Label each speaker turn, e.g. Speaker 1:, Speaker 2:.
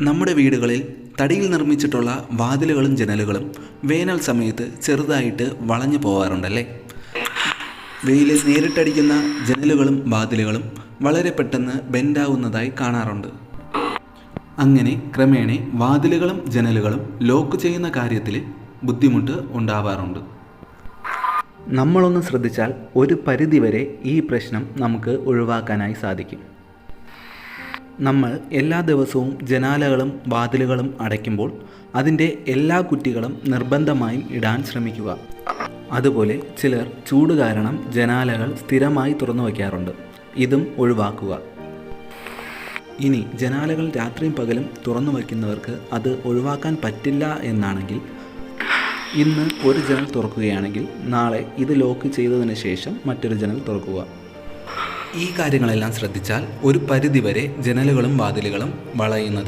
Speaker 1: നമ്മുടെ വീടുകളിൽ തടിയിൽ നിർമ്മിച്ചിട്ടുള്ള വാതിലുകളും ജനലുകളും വേനൽ സമയത്ത് ചെറുതായിട്ട് വളഞ്ഞു പോകാറുണ്ടല്ലേ. വെയിൽ നേരിട്ടടിക്കുന്ന ജനലുകളും വാതിലുകളും വളരെ പെട്ടെന്ന് ബെൻഡാവുന്നതായി കാണാറുണ്ട്. അങ്ങനെ ക്രമേണ വാതിലുകളും ജനലുകളും ലോക്ക് ചെയ്യുന്ന കാര്യത്തിൽ ബുദ്ധിമുട്ട് ഉണ്ടാവാറുണ്ട്. നമ്മളൊന്ന് ശ്രദ്ധിച്ചാൽ ഒരു പരിധിവരെ ഈ പ്രശ്നം നമുക്ക് ഒഴിവാക്കാനായി സാധിക്കും. നമ്മൾ എല്ലാ ദിവസവും ജനാലകളും വാതിലുകളും അടയ്ക്കുമ്പോൾ അതിൻ്റെ എല്ലാ കുറ്റികളും നിർബന്ധമായും ഇടാൻ ശ്രമിക്കുക. അതുപോലെ ചിലർ ചൂട് കാരണം ജനാലകൾ സ്ഥിരമായി തുറന്നു വയ്ക്കാറുണ്ട്. ഇതും ഒഴിവാക്കുക. ഇനി ജനാലകൾ രാത്രിയും പകലും തുറന്നു വയ്ക്കുന്നവർക്ക് അത് ഒഴിവാക്കാൻ പറ്റില്ല എന്നാണെങ്കിൽ ഇന്ന് ഒരു ജനൽ തുറക്കുകയാണെങ്കിൽ നാളെ ഇത് ലോക്ക് ചെയ്തതിന് ശേഷം മറ്റൊരു ജനൽ തുറക്കുക. ഈ കാര്യങ്ങളെല്ലാം ശ്രദ്ധിച്ചാൽ ഒരു പരിധിവരെ ജനലുകളും വാതിലുകളും വളയുന്നത്